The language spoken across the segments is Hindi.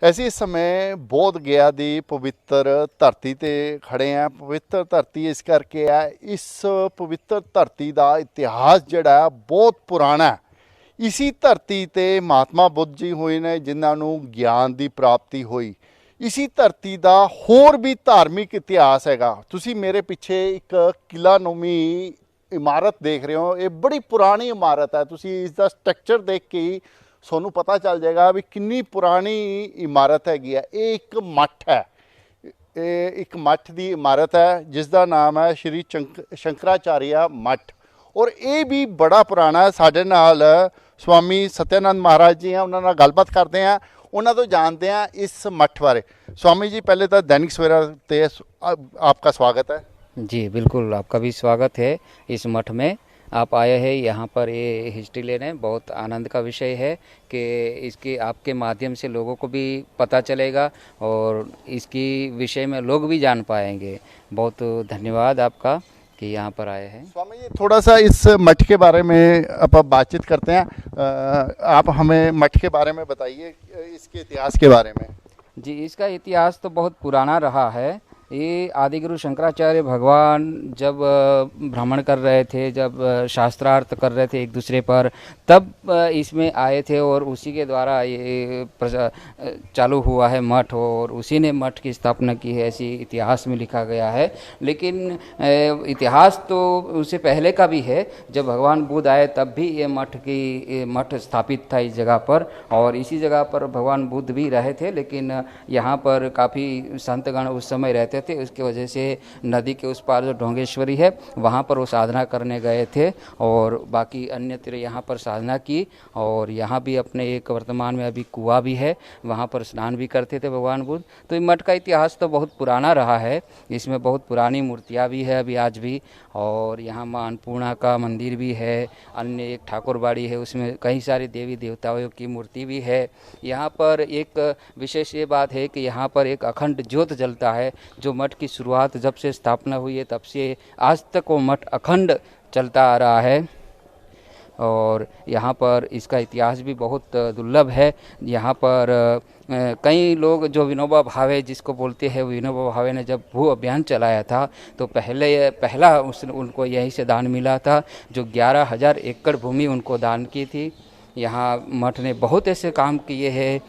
ਅਸੀਂ ਇਸ ਸਮੇਂ ਬੋਧ ਗਿਆ ਦੀ ਪਵਿੱਤਰ ਧਰਤੀ ਤੇ ਖੜੇ ਆ। ਪਵਿੱਤਰ ਧਰਤੀ ਇਸ ਕਰਕੇ ਹੈ, ਇਸ ਪਵਿੱਤਰ ਧਰਤੀ ਦਾ ਇਤਿਹਾਸ ਜਿਹੜਾ ਹੈ ਬਹੁਤ ਪੁਰਾਣਾ ਹੈ। ਇਸੀ ਧਰਤੀ ਤੇ ਮਹਾਤਮਾ ਬੁੱਧ ਜੀ ਹੋਏ ਨੇ ਜਿਨ੍ਹਾਂ ਨੂੰ ਗਿਆਨ ਦੀ ਪ੍ਰਾਪਤੀ ਹੋਈ। ਇਸੀ ਧਰਤੀ ਦਾ ਹੋਰ ਵੀ ਧਾਰਮਿਕ ਇਤਿਹਾਸ ਹੈਗਾ। ਤੁਸੀਂ ਮੇਰੇ ਪਿੱਛੇ ਇੱਕ ਕਿਲਾਨੁਮੀ ਇਮਾਰਤ ਦੇਖ ਰਹੇ ਹੋ। ਇਹ ਬੜੀ ਪੁਰਾਣੀ ਇਮਾਰਤ ਹੈ। ਤੁਸੀਂ ਇਸ ਦਾ ਸਟਰਕਚਰ ਦੇਖ ਕੇ ਹੀ ਤੁਹਾਨੂੰ ਪਤਾ ਚੱਲ ਜਾਏਗਾ ਵੀ ਕਿੰਨੀ ਪੁਰਾਣੀ ਇਮਾਰਤ ਹੈਗੀ ਹੈ। ਇਹ ਇੱਕ ਮੱਠ ਹੈ। ਇਹ ਇੱਕ ਮੱਠ ਦੀ ਇਮਾਰਤ ਹੈ ਜਿਸ ਦਾ ਨਾਮ ਹੈ ਸ਼੍ਰੀ ਸ਼ੰਕਰਾਚਾਰਿਆ ਮੱਠ। ਔਰ ਇਹ ਵੀ ਬੜਾ ਪੁਰਾਣਾ ਹੈ। ਸਾਡੇ ਨਾਲ स्वामी सत्यानंद महाराज जी हैं, उन्होंने गलबात करते हैं, उन्होंने तो जानते हैं इस मठ बारे। स्वामी जी पहले तो दैनिक सवेरा ते आपका स्वागत है। जी बिल्कुल, आपका भी स्वागत है। इस मठ में आप आए हैं, यहाँ पर ये हिस्ट्री लेने बहुत आनंद का विषय है कि इसके आपके माध्यम से लोगों को भी पता चलेगा और इसकी विषय में लोग भी जान पाएंगे। बहुत धन्यवाद आपका कि यहाँ पर आए हैं। स्वामी जी थोड़ा सा इस मठ के बारे में अब बातचीत करते हैं। आप हमें मठ के बारे में बताइए, इसके इतिहास के बारे में। जी, इसका इतिहास तो बहुत पुराना रहा है। ये आदिगुरु शंकराचार्य भगवान जब भ्रमण कर रहे थे, जब शास्त्रार्थ कर रहे थे एक दूसरे पर, तब इसमें आए थे और उसी के द्वारा ये चालू हुआ है मठ और उसी ने मठ की स्थापना की है, ऐसी इतिहास में लिखा गया है। लेकिन इतिहास तो उससे पहले का भी है। जब भगवान बुद्ध आए तब भी ये मठ स्थापित था इस जगह पर और इसी जगह पर भगवान बुद्ध भी रहे थे। लेकिन यहाँ पर काफ़ी संतगण उस समय रहते थे, उसकी वजह से नदी के उस पार जो ढोंगेश्वरी है वहाँ पर वो साधना करने गए थे और बाकी अन्यत्र यहाँ पर साधना की। और यहाँ भी अपने एक वर्तमान में अभी कुआं भी है, वहाँ पर स्नान भी करते थे भगवान बुद्ध। तो मठ का इतिहास तो बहुत पुराना रहा है। इसमें बहुत पुरानी मूर्तियाँ भी है अभी आज भी, और यहाँ माँ अन्नपूर्णा का मंदिर भी है। अन्य एक ठाकुरबाड़ी है, उसमें कई सारे देवी देवताओं की मूर्ति भी है। यहाँ पर एक विशेष ये बात है कि यहाँ पर एक अखंड ज्योत जलता है। जो मठ की शुरुआत जब से स्थापना हुई है तब से आज तक वो मठ अखंड चलता आ रहा है और यहाँ पर इसका इतिहास भी बहुत दुर्लभ है। यहाँ पर कई लोग जो विनोबा भावे जिसको बोलते हैं, विनोबा भावे ने जब भू अभियान चलाया था तो पहला उनको यहीं से दान मिला था, जो 11,000 एकड़ भूमि उनको दान की थी। यहाँ मठ ने बहुत ऐसे काम किए हैं,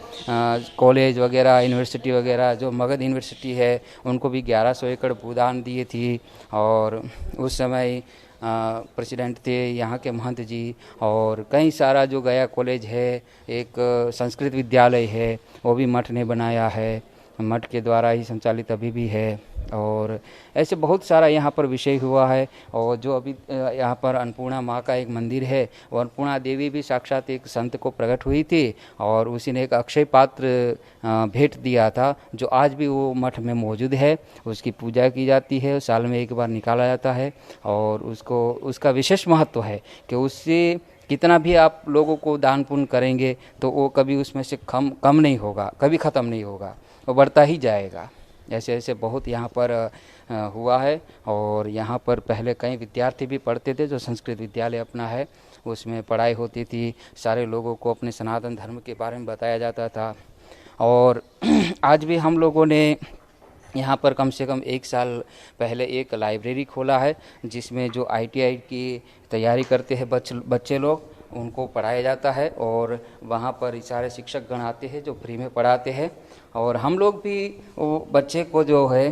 कॉलेज वगैरह, यूनिवर्सिटी वगैरह। जो मगध यूनिवर्सिटी है उनको भी 1100 एकड़ भूदान दिए थी और उस समय प्रेसिडेंट थे यहाँ के महंत जी। और कई सारा जो गया कॉलेज है, एक संस्कृत विद्यालय है, वो भी मठ ने बनाया है, मठ के द्वारा ही संचालित अभी भी है। और ऐसे बहुत सारा यहाँ पर विषय हुआ है। और जो अभी यहाँ पर अन्नपूर्णा माँ का एक मंदिर है, वो अन्नपूर्णा देवी भी साक्षात एक संत को प्रकट हुई थी और उसी ने एक अक्षय पात्र भेंट दिया था, जो आज भी वो मठ में मौजूद है। उसकी पूजा की जाती है, साल में एक बार निकाला जाता है और उसका विशेष महत्व है कि उससे कितना भी आप लोगों को दान पुण्य करेंगे तो वो कभी उसमें से कम नहीं होगा, कभी ख़त्म नहीं होगा, वो बढ़ता ही जाएगा। ऐसे ऐसे बहुत यहाँ पर हुआ है। और यहाँ पर पहले कई विद्यार्थी भी पढ़ते थे, जो संस्कृत विद्यालय अपना है उसमें पढ़ाई होती थी। सारे लोगों को अपने सनातन धर्म के बारे में बताया जाता था। और आज भी हम लोगों ने यहाँ पर कम से कम 1 साल पहले एक लाइब्रेरी खोला है, जिसमें जो ITI की तैयारी करते हैं बच्चे लोग, उनको पढ़ाया जाता है। और वहाँ पर सारे शिक्षक गण आते हैं जो फ्री में पढ़ाते हैं। और हम लोग भी वो बच्चे को जो है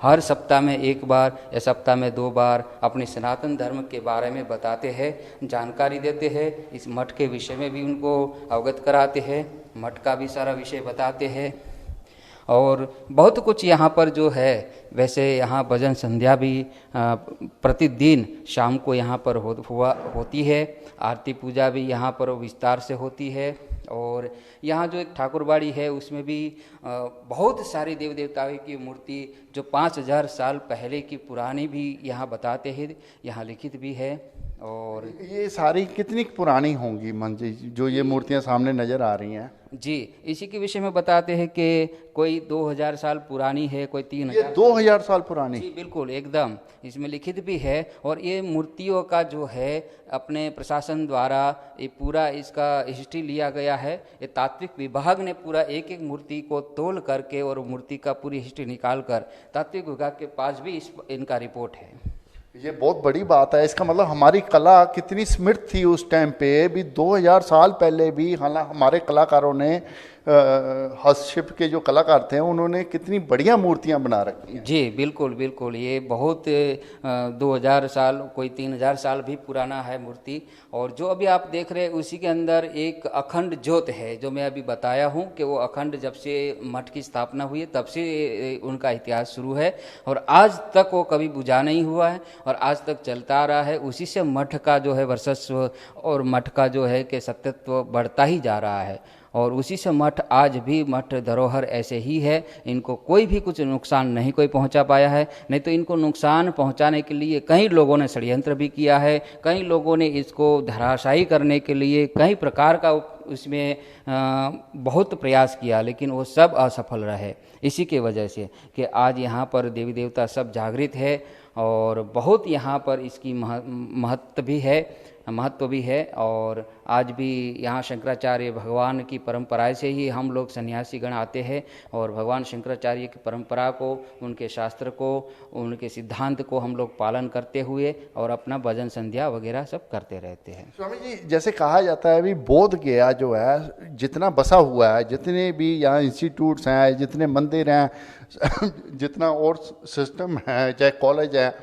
हर सप्ताह में 1 बार या सप्ताह में 2 बार अपने सनातन धर्म के बारे में बताते हैं, जानकारी देते हैं। इस मठ के विषय में भी उनको अवगत कराते हैं, मठ का भी सारा विषय बताते हैं। और बहुत कुछ यहाँ पर जो है, वैसे यहाँ भजन संध्या भी प्रतिदिन शाम को यहाँ पर होती है। आरती पूजा भी यहाँ पर विस्तार से होती है। और यहाँ जो एक ठाकुरबाड़ी है उसमें भी बहुत सारी देव देवताओं की मूर्ति जो 5,000 साल पहले की पुरानी भी यहाँ बताते हैं, यहाँ लिखित भी है। और ये सारी कितनी पुरानी होंगी मन जी, जो ये मूर्तियाँ सामने नज़र आ रही हैं? जी, इसी के विषय में बताते हैं कि कोई 2000 साल पुरानी है, कोई ये 3000। 2000 साल पुरानी? जी बिल्कुल, एकदम इसमें लिखित भी है। और ये मूर्तियों का जो है अपने प्रशासन द्वारा ये पूरा इसका हिस्ट्री लिया गया है। ये तात्विक विभाग ने पूरा एक एक मूर्ति को तोल करके और मूर्ति का पूरी हिस्ट्री निकाल कर तात्विक विभाग के पास भी इनका रिपोर्ट है। ये बहुत बड़ी बात है। इसका मतलब हमारी कला कितनी समृद्ध थी उस टाइम पे भी, 2000 साल पहले भी। हालांकि हमारे कलाकारों ने हस्तशिल्प के जो कलाकार थे उन्होंने कितनी बढ़िया मूर्तियां बना रखी हैं। जी बिल्कुल बिल्कुल, ये बहुत 2000 साल कोई 3000 साल भी पुराना है मूर्ति। और जो अभी आप देख रहे हैं उसी के अंदर एक अखंड ज्योत है, जो मैं अभी बताया हूँ कि वो अखंड जब से मठ की स्थापना हुई है तब से उनका इतिहास शुरू है और आज तक वो कभी बुझा नहीं हुआ है और आज तक चलता आ रहा है। उसी से मठ का जो है वर्चस्व और मठ का जो है कि सत्यत्व बढ़ता ही जा रहा है और उसी से मठ आज भी मठ धरोहर ऐसे ही है। इनको कोई भी कुछ नुकसान नहीं कोई पहुंचा पाया है। नहीं तो इनको नुकसान पहुंचाने के लिए कई लोगों ने षड्यंत्र भी किया है, कई लोगों ने इसको धराशायी करने के लिए कई प्रकार का उसमें बहुत प्रयास किया, लेकिन वो सब असफल रहे। इसी के वजह से कि आज यहाँ पर देवी देवता सब जागृत है और बहुत यहाँ पर इसकी महत्व भी है। और आज भी यहाँ शंकराचार्य भगवान की परंपरा से ही हम लोग सन्यासी गण आते हैं और भगवान शंकराचार्य की परंपरा को, उनके शास्त्र को, उनके सिद्धांत को हम लोग पालन करते हुए और अपना भजन संध्या वगैरह सब करते रहते हैं। स्वामी जी, जैसे कहा जाता है अभी बोध गया जो है जितना बसा हुआ है, जितने भी यहाँ इंस्टीट्यूट्स हैं, जितने मंदिर हैं, जितना और सिस्टम है, चाहे कॉलेज है,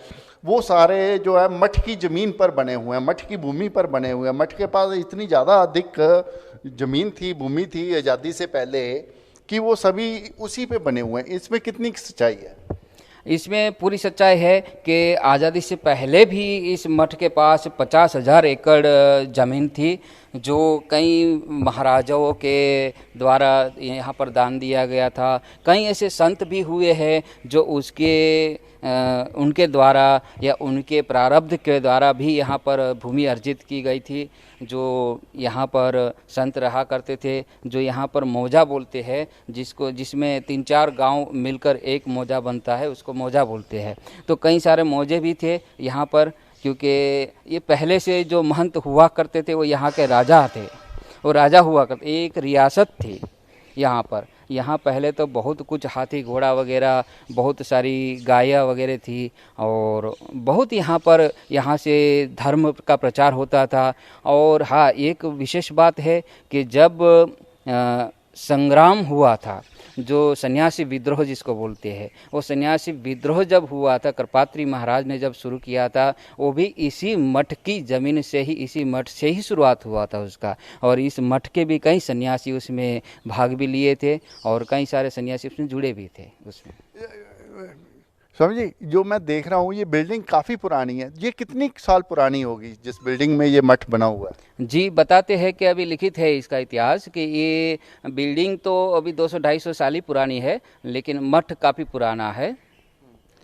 वो सारे जो है मठ की ज़मीन पर बने हुए हैं, मठ की भूमि पर बने हुए हैं। मठ के पास इतनी ज़्यादा अधिक ज़मीन थी, भूमि थी आज़ादी से पहले कि वो सभी उसी पे बने हुए हैं। इसमें कितनी सच्चाई है? इसमें पूरी सच्चाई है कि आज़ादी से पहले भी इस मठ के पास 50,000 एकड़ ज़मीन थी, जो कई महाराजाओं के द्वारा यहाँ पर दान दिया गया था। कई ऐसे संत भी हुए हैं जो उनके द्वारा या उनके प्रारब्ध के द्वारा भी यहाँ पर भूमि अर्जित की गई थी। जो यहाँ पर संत रहा करते थे, जो यहाँ पर मौजा बोलते हैं, जिसमें 3-4 गांव मिलकर एक मौजा बनता है, उसको मौजा बोलते हैं। तो कई सारे मौजे भी थे यहाँ पर, क्योंकि ये पहले से जो महंत हुआ करते थे वो यहाँ के राजा थे। वो राजा हुआ करते, एक रियासत थी यहाँ पर। यहाँ पहले तो बहुत कुछ हाथी घोड़ा वगैरह, बहुत सारी गायें वगैरह थी और बहुत यहाँ से धर्म का प्रचार होता था। और हाँ, एक विशेष बात है कि जब संग्राम हुआ था, जो सन्यासी विद्रोह जिसको बोलते हैं, वो सन्यासी विद्रोह जब हुआ था, करपात्री महाराज ने जब शुरू किया था, वो भी इसी मठ की ज़मीन से ही, इसी मठ से ही शुरुआत हुआ था उसका। और इस मठ के भी कई सन्यासी उसमें भाग भी लिए थे और कई सारे सन्यासी उसमें जुड़े भी थे उसमें। स्वामी जी, जो मैं देख रहा हूँ ये बिल्डिंग काफ़ी पुरानी है। ये कितनी साल पुरानी होगी जिस बिल्डिंग में ये मठ बना हुआ है? जी, बताते हैं कि अभी लिखित है इसका इतिहास कि ये बिल्डिंग तो अभी 200-250 साल ही पुरानी है, लेकिन मठ काफ़ी पुराना है।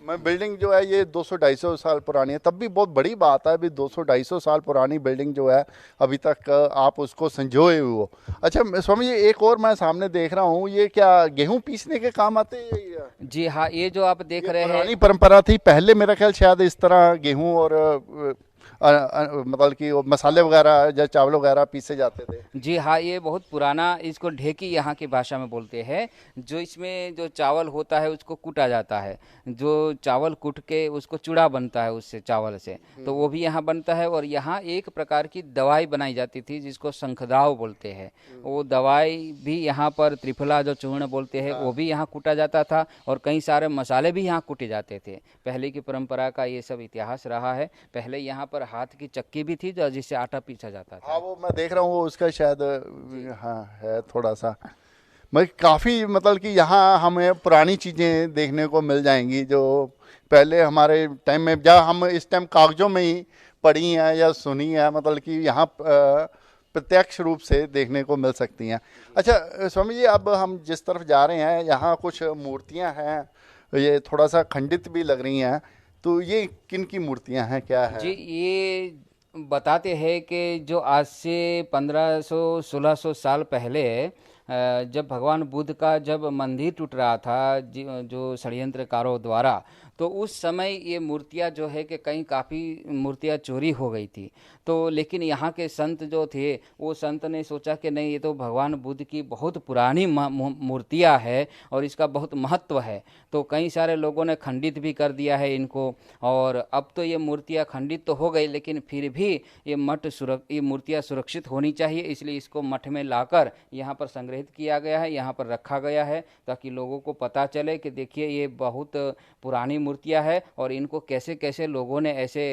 मैं बिल्डिंग जो है ये 200-250 साल पुरानी है, तब भी बहुत बड़ी बात है। अभी 200-250 साल पुरानी बिल्डिंग जो है अभी तक आप उसको संजोए हुए हो। अच्छा स्वामी जी, एक और मैं सामने देख रहा हूँ, ये क्या गेहूं पीसने के काम आते हैं? जी हाँ, ये जो आप देख रहे हैं पुरानी परंपरा थी। पहले मेरा ख्याल शायद इस तरह गेहूं और मतलब कि मसाले वगैरह या चावल वगैरह पीसे जाते थे। जी हाँ, ये बहुत पुराना, इसको ढेकी यहाँ की भाषा में बोलते हैं। जो इसमें जो चावल होता है उसको कूटा जाता है, जो चावल कूट के उसको चूड़ा बनता है उससे, चावल से, तो वो भी यहाँ बनता है। और यहाँ एक प्रकार की दवाई बनाई जाती थी जिसको शंखदाव बोलते हैं। वो दवाई भी यहाँ पर, त्रिफला जो चूर्ण बोलते हैं, वो भी यहाँ कूटा जाता था और कई सारे मसाले भी यहाँ कूटे जाते थे। पहले की परंपरा का ये सब इतिहास रहा है। पहले यहाँ पर हाथ की चक्की भी थी जिससे आटा पीसा जाता था। हाँ, वो मैं देख रहा हूँ, वो उसका शायद हाँ है थोड़ा सा। मैं काफ़ी मतलब कि यहाँ हमें पुरानी चीज़ें देखने को मिल जाएंगी जो पहले हमारे टाइम में, जब हम इस टाइम कागजों में ही पढ़ी हैं या सुनी है, मतलब कि यहाँ प्रत्यक्ष रूप से देखने को मिल सकती हैं। अच्छा स्वामी जी, अब हम जिस तरफ जा रहे हैं यहाँ कुछ मूर्तियाँ हैं, ये थोड़ा सा खंडित भी लग रही हैं, तो ये किन की मूर्तियां हैं, क्या है? जी, ये बताते हैं कि जो आज से 1500-1600 साल पहले जब भगवान बुद्ध का जब मंदिर टूट रहा था जो षड्यंत्रकारों द्वारा, तो उस समय ये मूर्तियाँ जो है कि कहीं काफ़ी मूर्तियाँ चोरी हो गई थी। तो लेकिन यहाँ के संत जो थे, वो संत ने सोचा कि नहीं, ये तो भगवान बुद्ध की बहुत पुरानी मूर्तियाँ है और इसका बहुत महत्व है। तो कई सारे लोगों ने खंडित भी कर दिया है इनको, और अब तो ये मूर्तियाँ खंडित तो हो गई, लेकिन फिर भी ये मूर्तियाँ सुरक्षित होनी चाहिए, इसलिए इसको मठ में लाकर यहाँ पर संग्रहित किया गया है, यहाँ पर रखा गया है, ताकि लोगों को पता चले कि देखिए ये बहुत पुरानी मूर्तियाँ है और इनको कैसे कैसे लोगों ने ऐसे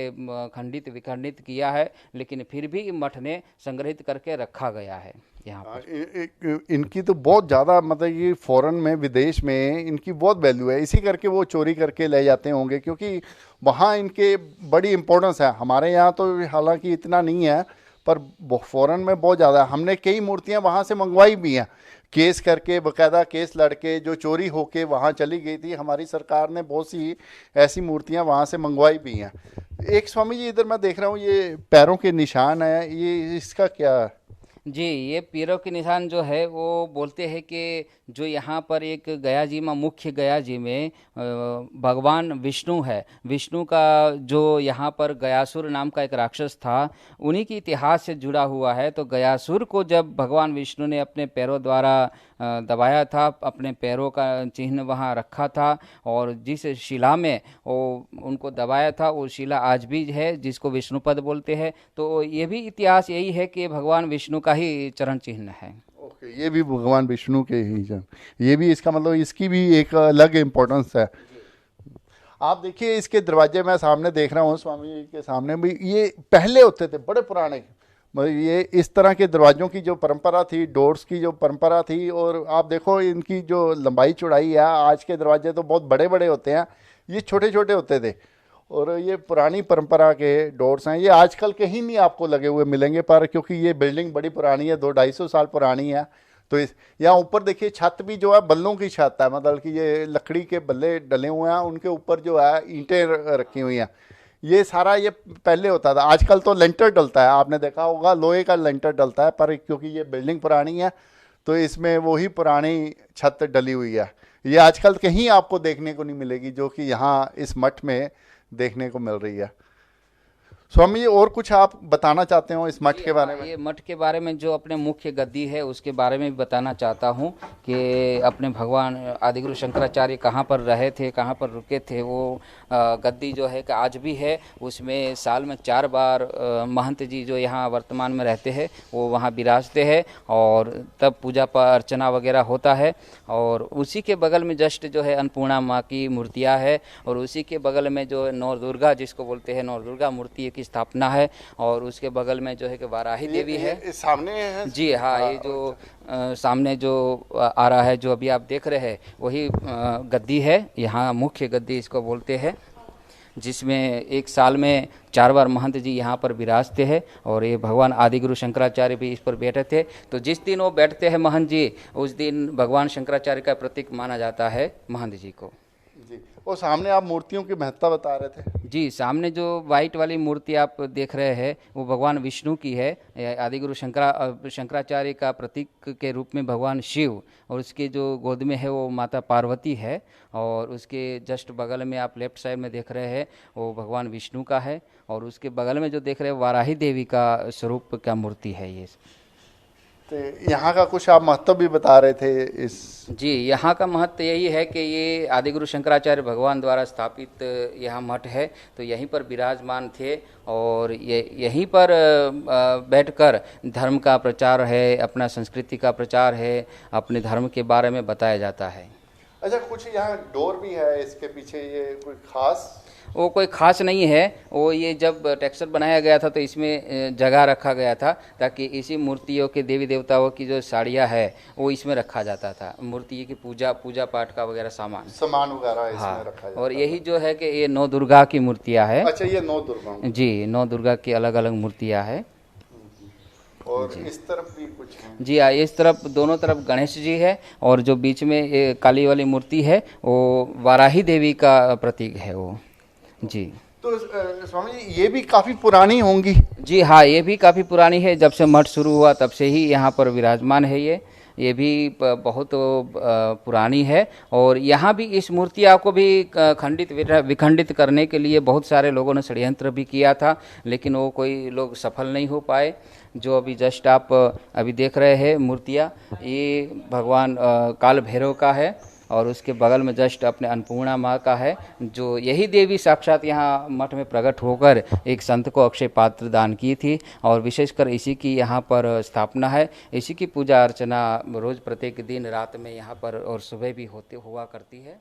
खंडित विखंडित किया है, लेकिन फिर भी मठ ने संग्रहित करके रखा गया है यहाँ पर। इनकी तो बहुत ज़्यादा, मतलब ये फॉरेन में, विदेश में इनकी बहुत वैल्यू है, इसी करके वो चोरी करके ले जाते होंगे, क्योंकि वहाँ इनके बड़ी इम्पोर्टेंस है। हमारे यहाँ तो हालांकि इतना नहीं है, पर फॉरेन में बहुत ज़्यादा है। हमने कई मूर्तियाँ वहाँ से मंगवाई भी हैं, केस करके, बाकायदा केस लड़के, जो चोरी होके वहाँ चली गई थी। हमारी सरकार ने बहुत सी ऐसी मूर्तियाँ वहाँ से मंगवाई भी हैं। एक स्वामी जी, इधर मैं देख रहा हूँ ये पैरों के निशान है, ये इसका क्या है? जी, ये पैरों के निशान जो है वो बोलते हैं कि जो यहाँ पर एक गया जी में, मुख्य गया जी में भगवान विष्णु है, विष्णु का जो यहाँ पर गयासुर नाम का एक राक्षस था, उन्हीं की इतिहास से जुड़ा हुआ है। तो गयासुर को जब भगवान विष्णु ने अपने पैरों द्वारा दबाया था, अपने पैरों का चिन्ह वहाँ रखा था, और जिस शिला में वो उनको दबाया था वो शिला आज भी है, जिसको विष्णुपद बोलते हैं। तो ये भी इतिहास यही है कि भगवान विष्णु का ही चरण चिन्ह है। ओके, ये भी भगवान विष्णु के ही जन, ये भी इसका मतलब इसकी भी एक अलग इम्पोर्टेंस है। आप देखिए इसके दरवाजे, मैं सामने देख रहा हूँ स्वामी जी के सामने भी, ये पहले होते थे बड़े पुराने, मतलब ये इस तरह के दरवाज़ों की जो परंपरा थी, डोर्स की जो परंपरा थी, और आप देखो इनकी जो लंबाई चौड़ाई है, आज के दरवाजे तो बहुत बड़े बड़े होते हैं, ये छोटे छोटे होते थे। और ये पुरानी परंपरा के डोर्स हैं, ये आजकल कहीं नहीं आपको लगे हुए मिलेंगे, पर क्योंकि ये बिल्डिंग बड़ी पुरानी है, 200-250 साल पुरानी है। तो इस यहाँ ऊपर देखिए छत भी जो है बल्लों की छत है, मतलब कि ये लकड़ी के बल्ले डले हुए हैं, उनके ऊपर जो है ईंटें रखी हुई हैं। ये सारा ये पहले होता था, आजकल तो लेंटर डलता है, आपने देखा होगा लोहे का लेंटर डलता है, पर क्योंकि ये बिल्डिंग पुरानी है तो इसमें वही पुरानी छत डली हुई है। ये आजकल कहीं आपको देखने को नहीं मिलेगी, जो कि यहाँ इस मठ में देखने को मिल रही है। स्वामी जी, और कुछ आप बताना चाहते हो इस मठ के बारे में? ये मठ के बारे में जो अपने मुख्य गद्दी है उसके बारे में भी बताना चाहता हूँ कि अपने भगवान आदिगुरु शंकराचार्य कहाँ पर रहे थे, कहाँ पर रुके थे। वो गद्दी जो है कि आज भी है, उसमें साल में 4 बार महंत जी जो यहाँ वर्तमान में रहते हैं वो वहाँ विराजते हैं, और तब पूजा अर्चना वगैरह होता है। और उसी के बगल में जस्ट जो है अन्नपूर्णा माँ की मूर्तियाँ है, और उसी के बगल में जो नौ दुर्गा जिसको बोलते हैं, नौ दुर्गा मूर्ति की स्थापना है, और उसके बगल में जो है कि वाराही देवी है। सामने है जी हाँ, ये जो सामने जो आ रहा है, जो अभी आप देख रहे हैं, वही गद्दी है, यहाँ मुख्य गद्दी इसको बोलते हैं, जिसमें एक साल में 4 बार महंत जी यहाँ पर विराजते हैं। और ये भगवान आदिगुरु शंकराचार्य भी इस पर बैठे थे। तो जिस दिन वो बैठते हैं महंत जी, उस दिन भगवान शंकराचार्य का प्रतीक माना जाता है महंत जी को। जी, और सामने आप मूर्तियों की महत्ता बता रहे थे। जी, सामने जो वाइट वाली मूर्ति आप देख रहे हैं वो भगवान विष्णु की है। आदिगुरु शंकराचार्य का प्रतीक के रूप में भगवान शिव, और उसके जो गोद में है वो माता पार्वती है, और उसके जस्ट बगल में आप लेफ्ट साइड में देख रहे हैं वो भगवान विष्णु का है, और उसके बगल में जो देख रहे हैं वाराही देवी का स्वरूप का मूर्ति है ये। तो यहाँ का कुछ आप महत्व भी बता रहे थे इस। जी, यहाँ का महत्व यही है कि ये आदिगुरु शंकराचार्य भगवान द्वारा स्थापित यहाँ मठ है, तो यहीं पर विराजमान थे, और ये यहीं पर बैठकर धर्म का प्रचार है, अपना संस्कृति का प्रचार है, अपने धर्म के बारे में बताया जाता है। अच्छा, कुछ यहाँ डोर भी है इसके पीछे, ये कोई खास? वो कोई ख़ास नहीं है, वो ये जब टेक्सचर बनाया गया था तो इसमें जगह रखा गया था, ताकि इसी मूर्तियों के देवी देवताओं की जो साड़ियाँ है वो इसमें रखा जाता था, मूर्ति की पूजा पाठ का वगैरह सामान वगैरह इसमें हाँ, रखा जाता। और यही जो है कि ये 9 दुर्गा की मूर्तियाँ है। अच्छा, ये 9 दुर्गा? जी, 9 दुर्गा की अलग अलग मूर्तियाँ है। और इस तरफ भी कुछ है? जी हाँ, इस तरफ दोनों तरफ गणेश जी है, और जो बीच में ये काली वाली मूर्ति है वो वाराही देवी का प्रतीक है वो। जी, तो स्वामी जी, ये भी काफी पुरानी होंगी? जी हाँ, ये भी काफ़ी पुरानी है, जब से मठ शुरू हुआ तब से ही यहाँ पर विराजमान है। ये ये भी बहुत पुरानी है। और यहाँ भी इस मूर्तियाँ को भी खंडित विखंडित करने के लिए बहुत सारे लोगों ने षड्यंत्र भी किया था, लेकिन वो कोई लोग सफल नहीं हो पाए। जो अभी जस्ट आप अभी देख रहे हैं मूर्तियाँ, ये भगवान काल भैरव का है और उसके बगल में जस्ट अपने अन्नपूर्णा माँ का है, जो यही देवी साक्षात यहाँ मठ में प्रकट होकर एक संत को अक्षय पात्र दान की थी और विशेषकर इसी की यहाँ पर स्थापना है। इसी की पूजा अर्चना रोज़ प्रत्येक दिन रात में यहाँ पर और सुबह भी हुआ करती है।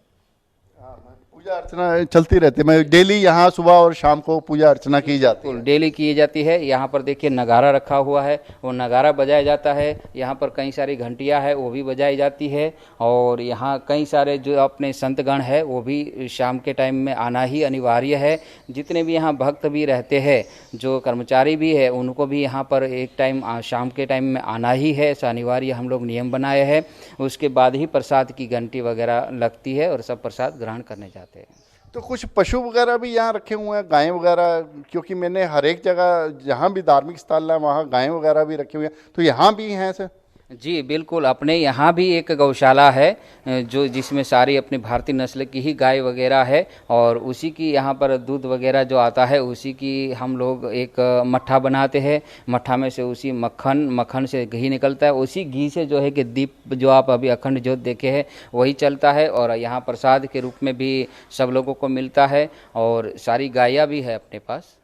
पूजा अर्चना चलती रहती है, मैं डेली यहाँ सुबह और शाम को पूजा अर्चना की जाती है। डेली की जाती है। यहाँ पर देखिए नगारा रखा हुआ है, वो नगारा बजाया जाता है। यहाँ पर कई सारी घंटियाँ हैं, वो भी बजाई जाती है। और यहाँ कई सारे जो अपने संतगण है वो भी शाम के टाइम में आना ही अनिवार्य है। जितने भी यहाँ भक्त भी रहते हैं, जो कर्मचारी भी है, उनको भी यहाँ पर एक टाइम शाम के टाइम में आना ही है, ऐसा अनिवार्य हम लोग नियम बनाए हैं। उसके बाद ही प्रसाद की घंटी वगैरह लगती है और सब प्रसाद ग्रहण करने जाते हैं। तो कुछ पशु वगैरह भी यहाँ रखे हुए हैं, गायें वगैरह, क्योंकि मैंने हर एक जगह जहाँ भी धार्मिक स्थल है वहाँ गायें वगैरह भी रखी हुई हैं, तो यहाँ भी हैं सर? जी बिल्कुल, अपने यहाँ भी एक गौशाला है जो जिसमें सारी अपनी भारतीय नस्ल की ही गाय वगैरह है और उसी की यहाँ पर दूध वगैरह जो आता है उसी की हम लोग एक मट्ठा बनाते हैं। मट्ठा में से उसी मक्खन से घी निकलता है। उसी घी से जो है कि दीप जो आप अभी अखंड ज्योत देखे हैं वही चलता है और यहाँ प्रसाद के रूप में भी सब लोगों को मिलता है और सारी गायें भी है अपने पास।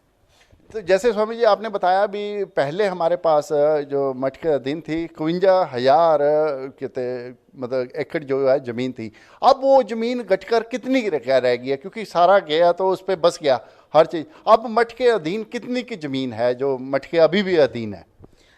तो जैसे स्वामी जी आपने बताया भी, पहले हमारे पास जो मठ के अधीन थी 51,000 कहते मतलब एकड़ जो है ज़मीन थी। अब वो ज़मीन घटकर कितनी क्या रह गई है, क्योंकि सारा गया तो उस पर बस गया हर चीज़। अब मठ के अधीन कितनी की ज़मीन है जो मठ के अभी भी अधीन है?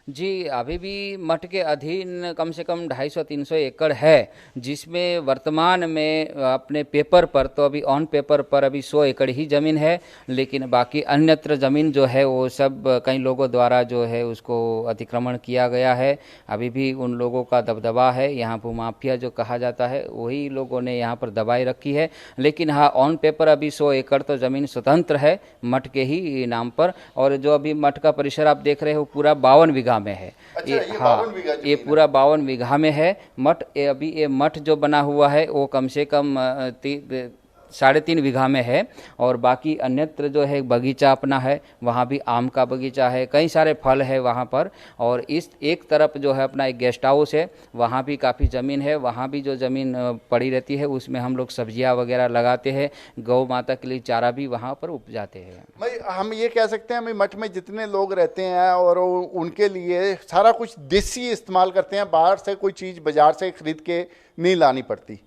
जी अभी भी मठ के अधीन कम से कम 250-300 एकड़ है, जिसमें वर्तमान में अपने पेपर पर तो अभी ऑन पेपर पर अभी 100 एकड़ ही ज़मीन है। लेकिन बाकी अन्यत्र ज़मीन जो है वो सब कई लोगों द्वारा जो है उसको अतिक्रमण किया गया है। अभी भी उन लोगों का दबदबा है, यहाँ भूमाफिया जो कहा जाता है वही लोगों ने यहाँ पर दबाई रखी है। लेकिन हाँ, ऑन पेपर अभी 100 एकड़ तो ज़मीन स्वतंत्र है मठ के ही नाम पर। और जो अभी मठ का परिसर आप देख रहे हो पूरा 52 बीघा में है। अच्छा, ये हाँ, ये पूरा 52 बीघा में है मठ। अभी ये मठ जो बना हुआ है वो कम से कम 3.5 बीघा में है। और बाकी अन्यत्र जो है बगीचा अपना है, वहाँ भी आम का बगीचा है, कई सारे फल है वहाँ पर। और इस एक तरफ जो है अपना एक गेस्ट हाउस है, वहाँ भी काफ़ी ज़मीन है। वहाँ भी जो ज़मीन पड़ी रहती है उसमें हम लोग सब्जियाँ वगैरह लगाते हैं, गौ माता के लिए चारा भी वहाँ पर उपजाते हैं। भाई हम ये कह सकते हैं मठ में जितने लोग रहते हैं और उनके लिए सारा कुछ देसी इस्तेमाल करते हैं, बाहर से कोई चीज़ बाजार से खरीद के नहीं लानी पड़ती।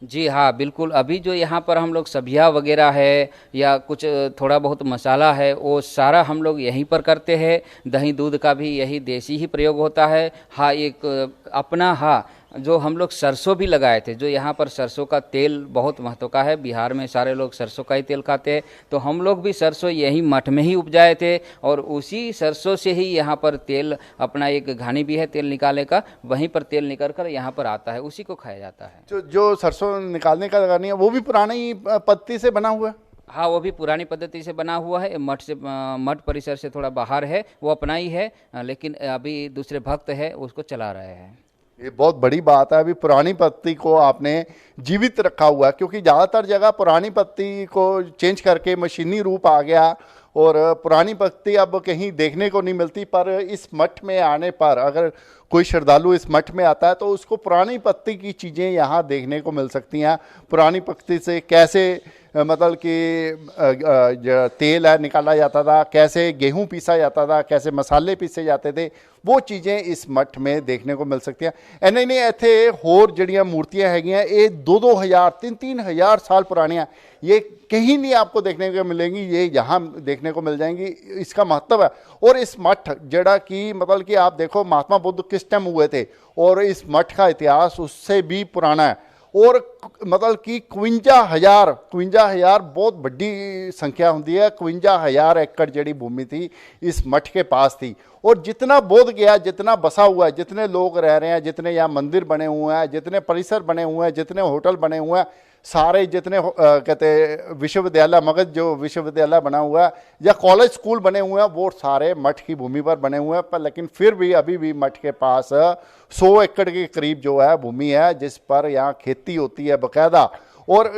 जी हाँ बिल्कुल, अभी जो यहाँ पर हम लोग सब्जियाँ वगैरह है या कुछ थोड़ा बहुत मसाला है वो सारा हम लोग यहीं पर करते हैं। दही दूध का भी यही देसी ही प्रयोग होता है। हाँ, एक अपना हाँ जो हम लोग सरसों भी लगाए थे, जो यहाँ पर सरसों का तेल बहुत महत्व का है, बिहार में सारे लोग सरसों का ही तेल खाते हैं, तो हम लोग भी सरसों यही मठ में ही उपजाए थे और उसी सरसों से ही यहाँ पर तेल अपना एक घानी भी है तेल निकालने का, वहीं पर तेल निकल कर यहाँ पर आता है, उसी को खाया जाता है। जो सरसों निकालने का घानी है वो भी पुरानी पत्ती से बना हुआ है? हाँ, वो भी पुरानी पद्धति से बना हुआ है। मठ परिसर से थोड़ा बाहर है, वो अपना ही है, लेकिन अभी दूसरे भक्त है उसको चला रहे हैं। ये बहुत बड़ी बात है, अभी पुरानी पत्ती को आपने जीवित रखा हुआ है, क्योंकि ज़्यादातर जगह पुरानी पत्ती को चेंज करके मशीनी रूप आ गया और पुरानी पत्ती अब कहीं देखने को नहीं मिलती। पर इस मठ में आने पर अगर कोई श्रद्धालु इस मठ में आता है तो उसको पुरानी पत्ती की चीज़ें यहाँ देखने को मिल सकती हैं। पुरानी पत्ती से कैसे मतलब कि तेल है निकाला जाता था, कैसे गेहूं पीसा जाता था, कैसे मसाले पीसे जाते थे, वो चीज़ें इस मठ में देखने को मिल सकती हैं। इन्हें नहीं इत्थे होर जड़ियाँ मूर्तियाँ हैगियाँ ये 2-2 हज़ार 3-3 हज़ार साल पुरानियाँ, ये कहीं नहीं आपको देखने को मिलेंगी, ये यहाँ देखने को मिल जाएंगी। इसका महत्व है। और इस मठ जड़ा कि मतलब कि आप देखो महात्मा बुद्ध किस टाइम हुए थे और इस मठ का इतिहास उससे भी पुराना है। और मतलब कि 52,000 बहुत बड़ी संख्या होती है। 52,000 एकड़ जड़ी भूमि थी इस मठ के पास थी और जितना बोध गया, जितना बसा हुआ है, जितने लोग रह रहे हैं, जितने यहाँ मंदिर बने हुए हैं, जितने परिसर बने हुए हैं, जितने होटल बने हुए हैं, सारे जितने कहते विश्वविद्यालय, मगध जो विश्वविद्यालय बना हुआ है या कॉलेज स्कूल बने हुए हैं, वो सारे मठ की भूमि पर बने हुए हैं। पर लेकिन फिर भी अभी भी मठ के पास 100 एकड़ के करीब जो है भूमि है जिस पर यहाँ खेती होती है बाकायदा। और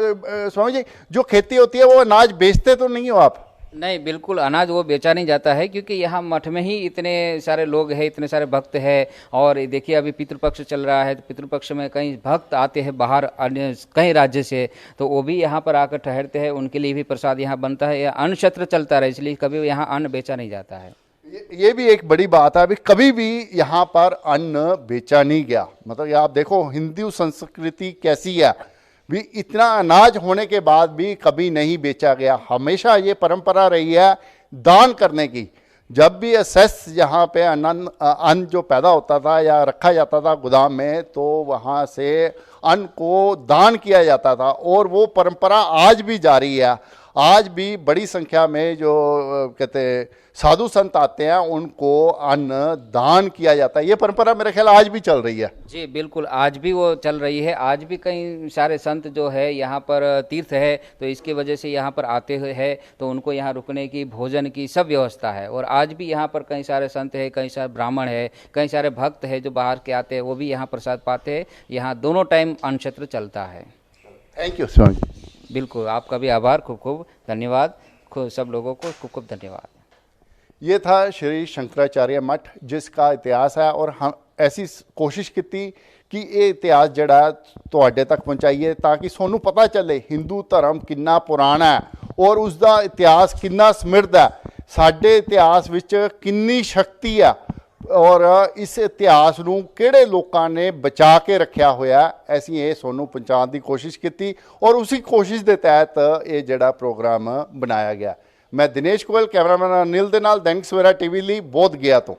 स्वामी जी, जो खेती होती है वो अनाज बेचते तो नहीं हो आप? नहीं, बिल्कुल अनाज वो बेचा नहीं जाता है, क्योंकि यहाँ मठ में ही इतने सारे लोग हैं, इतने सारे भक्त हैं। और देखिए अभी पितृपक्ष चल रहा है, तो पितृपक्ष में कई भक्त आते हैं बाहर अन्य कई राज्य से, तो वो भी यहाँ पर आकर ठहरते हैं, उनके लिए भी प्रसाद यहाँ बनता है। यह अन्न क्षेत्र चलता रहे, इसलिए कभी यहाँ अन्न बेचा नहीं जाता है। ये भी एक बड़ी बात है, अभी कभी भी यहाँ पर अन्न बेचा नहीं गया। मतलब ये आप देखो हिंदू संस्कृति कैसी है, भी इतना अनाज होने के बाद भी कभी नहीं बेचा गया। हमेशा ये परंपरा रही है दान करने की। जब भी एसेस यहाँ पे अन्न जो पैदा होता था या रखा जाता था गोदाम में, तो वहाँ से अन्न को दान किया जाता था और वो परंपरा आज भी जारी है। आज भी बड़ी संख्या में जो कहते साधु संत आते हैं उनको अन्न दान किया जाता है। ये परंपरा मेरे ख्याल आज भी चल रही है। जी बिल्कुल, आज भी वो चल रही है। आज भी कई सारे संत जो है यहाँ पर तीर्थ है, तो इसकी वजह से यहाँ पर आते हुए है, तो उनको यहाँ रुकने की, भोजन की सब व्यवस्था है। और आज भी यहाँ पर कई सारे संत है, कई सारे ब्राह्मण है, कई सारे भक्त है जो बाहर के आते हैं, वो भी यहाँ प्रसाद पाते हैं। यहाँ दोनों टाइम अन्न क्षेत्र चलता है। Thank you Swami ji. बिल्कुल, आपका भी आभार, खूब खूब धन्यवाद, सब लोगों को खूब खूब धन्यवाद। ये था श्री शंकराचार्य मठ जिसका इतिहास है, और हम ऐसी कोशिश की थी कि ये इतिहास जड़ा तुहाडे तक पहुँचाइए ताकि सोनू पता चले हिंदू धर्म कितना पुराना है और उसका इतिहास कितना समृद्ध है, साडे इतिहास विच कितनी शक्ति है और इस इतिहास नूं किहड़े लोकां ने बचा के रखा होया। ऐसी ये सोनू पहुँचाने की कोशिश की और उसी कोशिश के तहत ये जड़ा प्रोग्राम बनाया गया। मैं दिनेश गोयल, कैमरामैन अनिल दे नाल दैनिक सवेरा टीवी ਲਈ बोध गया तो।